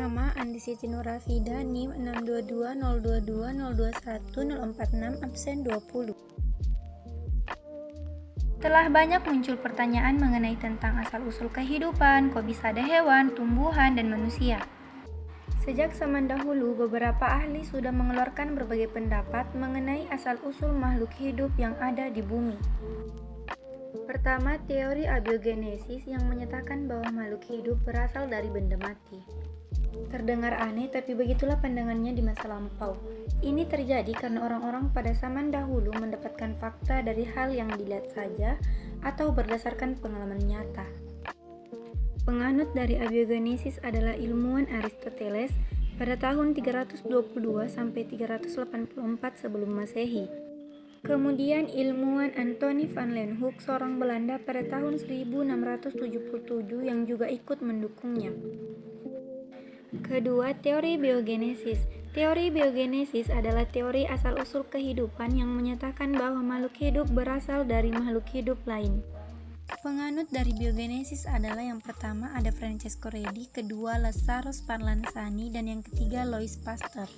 Nama Andi Siti Nurafida, NIM 622022021 absen 20. Telah banyak muncul pertanyaan mengenai tentang asal-usul kehidupan, kok bisa ada hewan, tumbuhan, dan manusia. Sejak zaman dahulu, beberapa ahli sudah mengeluarkan berbagai pendapat mengenai asal-usul makhluk hidup yang ada di bumi. Pertama, teori abiogenesis yang menyatakan bahwa makhluk hidup berasal dari benda mati. Terdengar aneh, tapi begitulah pandangannya di masa lampau. Ini terjadi karena orang-orang pada zaman dahulu mendapatkan fakta dari hal yang dilihat saja atau berdasarkan pengalaman nyata. Penganut dari abiogenesis adalah ilmuwan Aristoteles pada tahun 322 sampai 384 sebelum Masehi. Kemudian ilmuwan Antonie van Leeuwenhoek, seorang Belanda, pada tahun 1677 yang juga ikut mendukungnya. Kedua, teori biogenesis. Teori biogenesis adalah teori asal-usul kehidupan yang menyatakan bahwa makhluk hidup berasal dari makhluk hidup lain. Penganut dari biogenesis adalah yang pertama ada Francesco Redi, kedua Lazzaro Spallanzani, dan yang ketiga Louis Pasteur.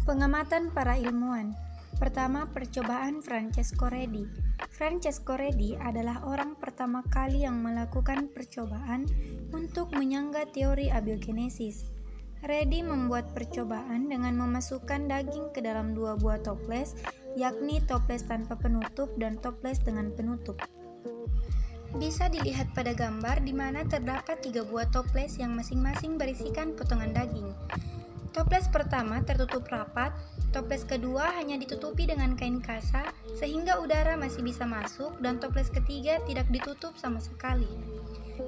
Pengamatan para ilmuwan. Pertama, percobaan Francesco Redi. Francesco Redi adalah orang pertama kali yang melakukan percobaan untuk menyangga teori abiogenesis. Redi membuat percobaan dengan memasukkan daging ke dalam dua buah toples, yakni toples tanpa penutup dan toples dengan penutup. Bisa dilihat pada gambar di mana terdapat 3 buah toples yang masing-masing berisikan potongan daging. Toples pertama tertutup rapat, toples kedua hanya ditutupi dengan kain kasa sehingga udara masih bisa masuk, dan toples ketiga tidak ditutup sama sekali.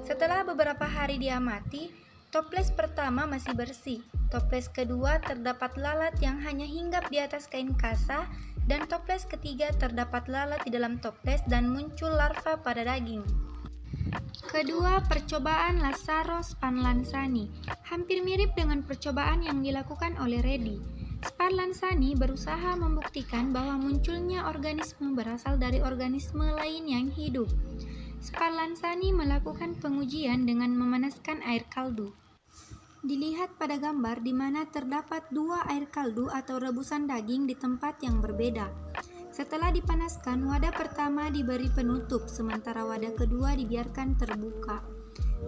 Setelah beberapa hari diamati, toples pertama masih bersih, toples kedua terdapat lalat yang hanya hinggap di atas kain kasa, dan toples ketiga terdapat lalat di dalam toples dan muncul larva pada daging. Kedua, percobaan Lazzaro Spallanzani hampir mirip dengan percobaan yang dilakukan oleh Redi. Spallanzani berusaha membuktikan bahwa munculnya organisme berasal dari organisme lain yang hidup. Spallanzani melakukan pengujian dengan memanaskan air kaldu. Dilihat pada gambar di mana terdapat 2 air kaldu atau rebusan daging di tempat yang berbeda. Setelah dipanaskan, wadah pertama diberi penutup, sementara wadah kedua dibiarkan terbuka.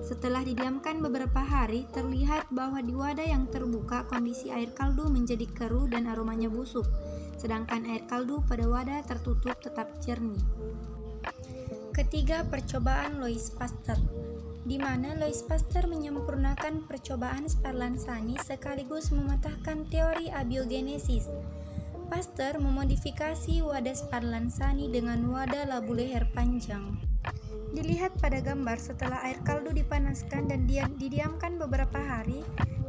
Setelah didiamkan beberapa hari, terlihat bahwa di wadah yang terbuka kondisi air kaldu menjadi keruh dan aromanya busuk, sedangkan air kaldu pada wadah tertutup tetap jernih. Ketiga, percobaan Louis Pasteur, di mana Louis Pasteur menyempurnakan percobaan Spallanzani sekaligus mematahkan teori abiogenesis. Pasteur memodifikasi wadah Spallanzani dengan wadah labu leher panjang. Dilihat pada gambar, setelah air kaldu dipanaskan dan didiamkan beberapa hari,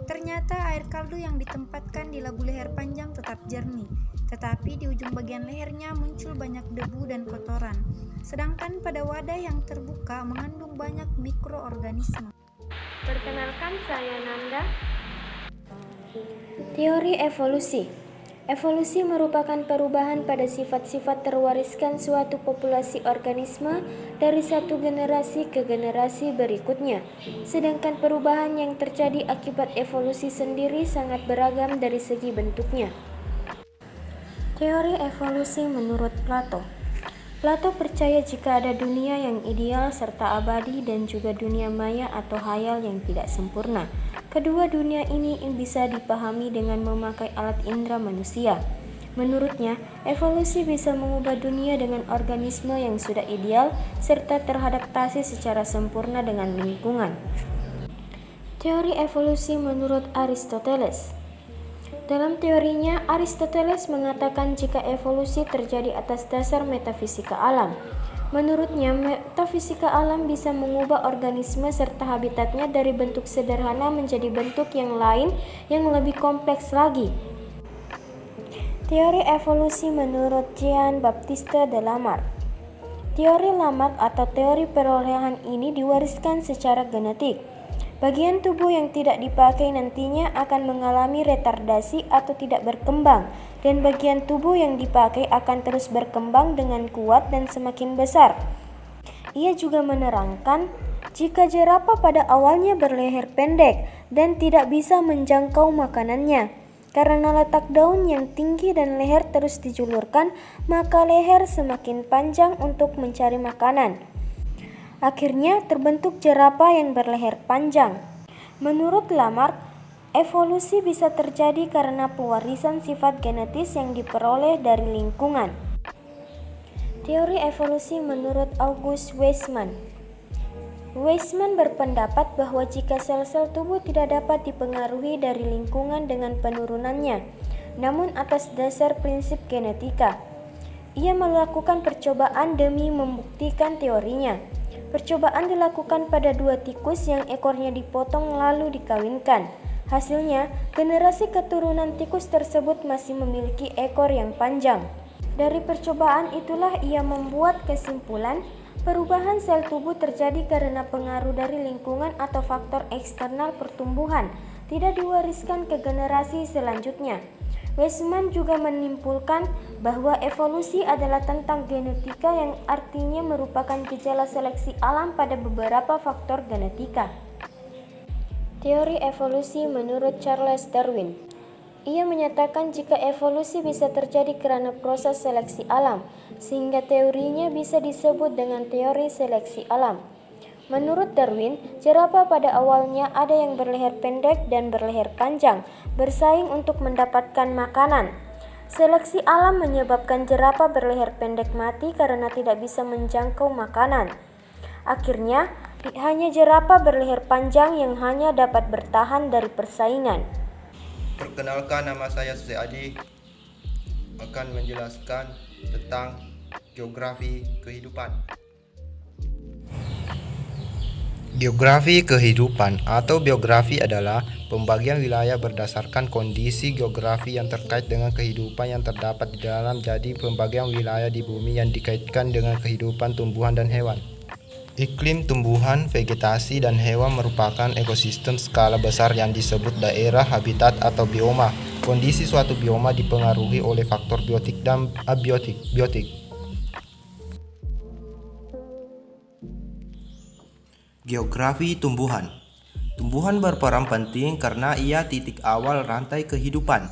ternyata air kaldu yang ditempatkan di labu leher panjang tetap jernih, tetapi di ujung bagian lehernya muncul banyak debu dan kotoran, sedangkan pada wadah yang terbuka mengandung banyak mikroorganisme. Perkenalkan, saya Nanda. Teori evolusi. Evolusi merupakan perubahan pada sifat-sifat terwariskan suatu populasi organisme dari satu generasi ke generasi berikutnya. Sedangkan perubahan yang terjadi akibat evolusi sendiri sangat beragam dari segi bentuknya. Teori evolusi menurut Plato. Plato percaya jika ada dunia yang ideal serta abadi dan juga dunia maya atau hayal yang tidak sempurna. Kedua dunia ini bisa dipahami dengan memakai alat indera manusia. Menurutnya, evolusi bisa mengubah dunia dengan organisme yang sudah ideal serta teradaptasi secara sempurna dengan lingkungan. Teori evolusi menurut Aristoteles. Dalam teorinya, Aristoteles mengatakan jika evolusi terjadi atas dasar metafisika alam. Menurutnya, metafisika alam bisa mengubah organisme serta habitatnya dari bentuk sederhana menjadi bentuk yang lain yang lebih kompleks lagi. Teori evolusi menurut Jean-Baptiste de Lamarck. Teori Lamarck atau teori perolehan ini diwariskan secara genetik. Bagian tubuh yang tidak dipakai nantinya akan mengalami retardasi atau tidak berkembang, dan bagian tubuh yang dipakai akan terus berkembang dengan kuat dan semakin besar. Ia juga menerangkan, jika jerapah pada awalnya berleher pendek, dan tidak bisa menjangkau makanannya. Karena letak daun yang tinggi dan leher terus dijulurkan, maka leher semakin panjang untuk mencari makanan. Akhirnya terbentuk jerapah yang berleher panjang. Menurut Lamarck, evolusi bisa terjadi karena pewarisan sifat genetis yang diperoleh dari lingkungan. Teori evolusi menurut August Weismann. Weismann berpendapat bahwa jika sel-sel tubuh tidak dapat dipengaruhi dari lingkungan dengan penurunannya, namun atas dasar prinsip genetika, ia melakukan percobaan demi membuktikan teorinya. Percobaan dilakukan pada 2 tikus yang ekornya dipotong lalu dikawinkan. Hasilnya, generasi keturunan tikus tersebut masih memiliki ekor yang panjang. Dari percobaan itulah ia membuat kesimpulan, perubahan sel tubuh terjadi karena pengaruh dari lingkungan atau faktor eksternal pertumbuhan, tidak diwariskan ke generasi selanjutnya. Weismann juga menyimpulkan bahwa evolusi adalah tentang genetika yang artinya merupakan gejala seleksi alam pada beberapa faktor genetika. Teori evolusi menurut Charles Darwin. Ia menyatakan jika evolusi bisa terjadi karena proses seleksi alam, sehingga teorinya bisa disebut dengan teori seleksi alam. Menurut Darwin, jerapah pada awalnya ada yang berleher pendek dan berleher panjang, bersaing untuk mendapatkan makanan. Seleksi alam menyebabkan jerapah berleher pendek mati karena tidak bisa menjangkau makanan. Akhirnya, hanya jerapah berleher panjang yang hanya dapat bertahan dari persaingan. Perkenalkan, nama saya Suse Adi, akan menjelaskan tentang geografi kehidupan. Geografi kehidupan atau biografi adalah pembagian wilayah berdasarkan kondisi geografi yang terkait dengan kehidupan yang terdapat di dalam. Jadi pembagian wilayah di bumi yang dikaitkan dengan kehidupan tumbuhan dan hewan. Iklim tumbuhan, vegetasi, dan hewan merupakan ekosistem skala besar yang disebut daerah, habitat, atau bioma. Kondisi suatu bioma dipengaruhi oleh faktor biotik dan abiotik. Geografi tumbuhan. Tumbuhan berperan penting karena ia titik awal rantai kehidupan.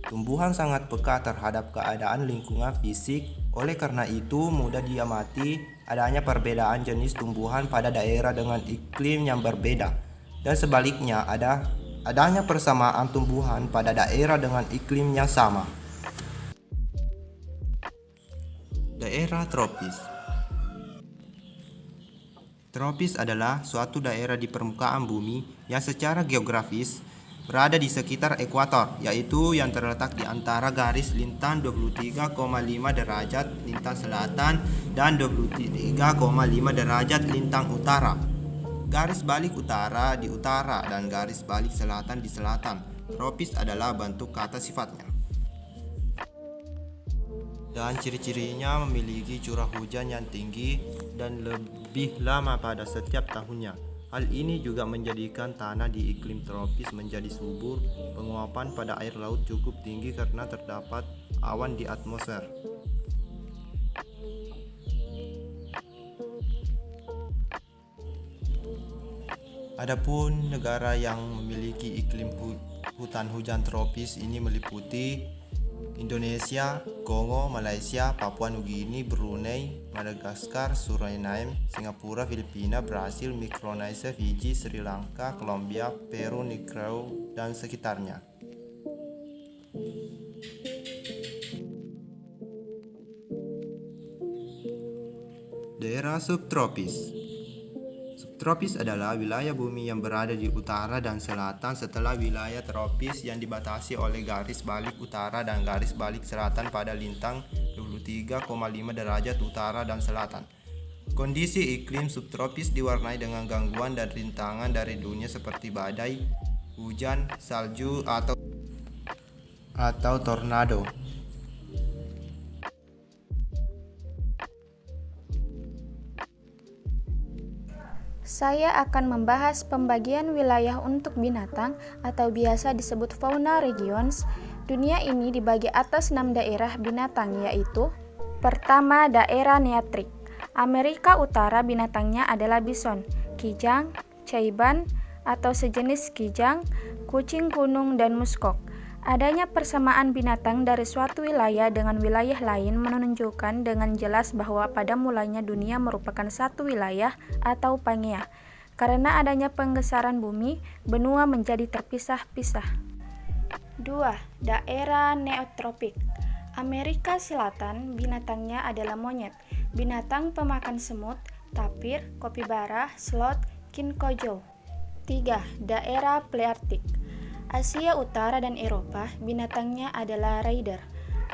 Tumbuhan sangat peka terhadap keadaan lingkungan fisik, oleh karena itu mudah diamati adanya perbedaan jenis tumbuhan pada daerah dengan iklim yang berbeda, dan sebaliknya adanya persamaan tumbuhan pada daerah dengan iklim yang sama. Daerah tropis. Tropis adalah suatu daerah di permukaan bumi yang secara geografis berada di sekitar ekuator, yaitu yang terletak di antara garis lintang 23,5 derajat lintang selatan dan 23,5 derajat lintang utara. Garis balik utara di utara dan garis balik selatan di selatan. Tropis adalah bentuk kata sifatnya. Dan ciri-cirinya memiliki curah hujan yang tinggi dan lebih lama pada setiap tahunnya. Hal ini juga menjadikan tanah di iklim tropis menjadi subur. Penguapan pada air laut cukup tinggi karena terdapat awan di atmosfer. Adapun negara yang memiliki iklim hutan hujan tropis ini meliputi Indonesia, Kongo, Malaysia, Papua Nugini, Brunei, Madagaskar, Suriname, Singapura, Filipina, Brasil, Mikronesia, Fiji, Sri Lanka, Kolombia, Peru, Nicaragua, dan sekitarnya. Daerah subtropis. Subtropis adalah wilayah bumi yang berada di utara dan selatan setelah wilayah tropis yang dibatasi oleh garis balik utara dan garis balik selatan pada lintang 23,5 derajat utara dan selatan. Kondisi iklim subtropis diwarnai dengan gangguan dan rintangan dari dunia seperti badai, hujan, salju, atau tornado. Saya akan membahas pembagian wilayah untuk binatang atau biasa disebut fauna regions. Dunia ini dibagi atas 6 daerah binatang, yaitu: pertama, daerah Nearctic. Amerika Utara binatangnya adalah bison, kijang, chaiban, atau sejenis kijang, kucing gunung, dan muskok. Adanya persamaan binatang dari suatu wilayah dengan wilayah lain menunjukkan dengan jelas bahwa pada mulanya dunia merupakan satu wilayah atau pangea. Karena adanya penggesaran bumi, benua menjadi terpisah-pisah. 2. Daerah neotropik. Amerika Selatan binatangnya adalah monyet, binatang pemakan semut, tapir, kopibara, sloth, kinkojou. 3. Daerah Paleartik. Asia Utara dan Eropa binatangnya adalah raider,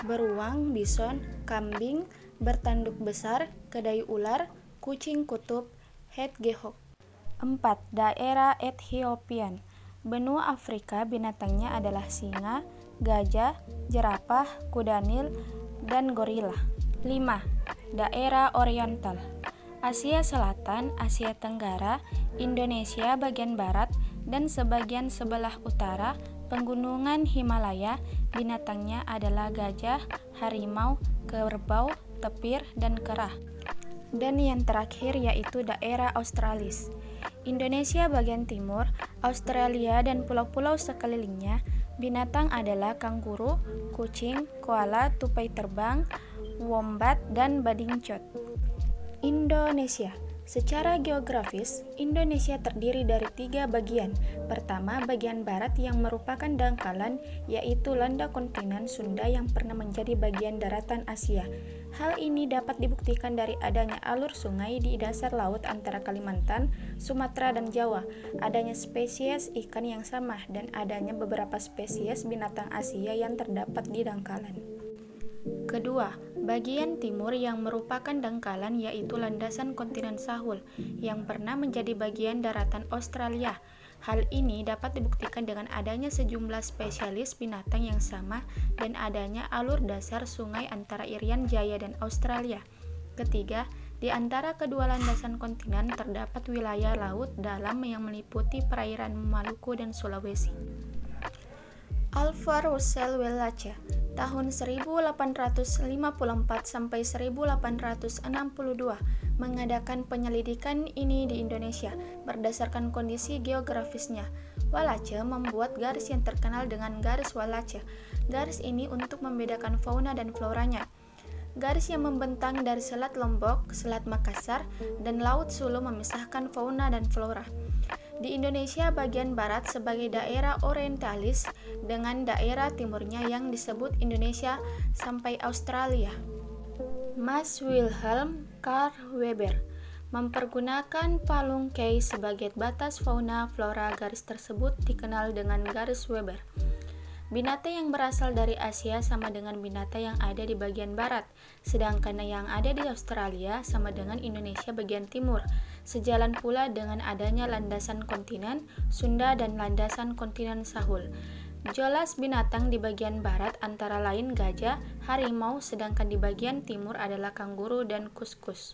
beruang, bison, kambing, bertanduk besar, kedai ular, kucing kutub, hedgehog. 4. Daerah Ethiopian. Benua Afrika binatangnya adalah singa, gajah, jerapah, kuda Nil, dan gorila. 5. Daerah Oriental. Asia Selatan, Asia Tenggara, Indonesia bagian barat, dan sebagian sebelah utara, pegunungan Himalaya, binatangnya adalah gajah, harimau, kerbau, tapir, dan kera. Dan yang terakhir yaitu daerah Australis. Indonesia bagian timur, Australia dan pulau-pulau sekelilingnya, binatang adalah kanguru, kucing, koala, tupai terbang, wombat, dan badingcot. Indonesia. Secara geografis, Indonesia terdiri dari 3 bagian. Pertama, bagian barat yang merupakan dangkalan, yaitu landa kontinen Sunda yang pernah menjadi bagian daratan Asia. Hal ini dapat dibuktikan dari adanya alur sungai di dasar laut antara Kalimantan, Sumatera, dan Jawa, adanya spesies ikan yang sama, dan adanya beberapa spesies binatang Asia yang terdapat di dangkalan. Kedua, bagian timur yang merupakan dangkalan yaitu landasan kontinen Sahul yang pernah menjadi bagian daratan Australia. Hal ini dapat dibuktikan dengan adanya sejumlah spesialis binatang yang sama dan adanya alur dasar sungai antara Irian Jaya dan Australia. Ketiga, di antara kedua landasan kontinen terdapat wilayah laut dalam yang meliputi perairan Maluku dan Sulawesi. Alvar Russel Wallace tahun 1854 sampai 1862 mengadakan penyelidikan ini di Indonesia berdasarkan kondisi geografisnya. Wallace membuat garis yang terkenal dengan garis Wallace. Garis ini untuk membedakan fauna dan floranya. Garis yang membentang dari Selat Lombok, Selat Makassar, dan Laut Sulu memisahkan fauna dan flora. Di Indonesia bagian barat sebagai daerah orientalis dengan daerah timurnya yang disebut Indonesia sampai Australia. Max Wilhelm Carl Weber mempergunakan palung Kay sebagai batas fauna flora. Garis tersebut dikenal dengan garis Weber. Binatang yang berasal dari Asia sama dengan binatang yang ada di bagian barat, sedangkan yang ada di Australia sama dengan Indonesia bagian timur. Sejalan pula dengan adanya landasan kontinen Sunda dan landasan kontinen Sahul. Jelas binatang di bagian barat antara lain gajah, harimau, sedangkan di bagian timur adalah kanguru dan kuskus.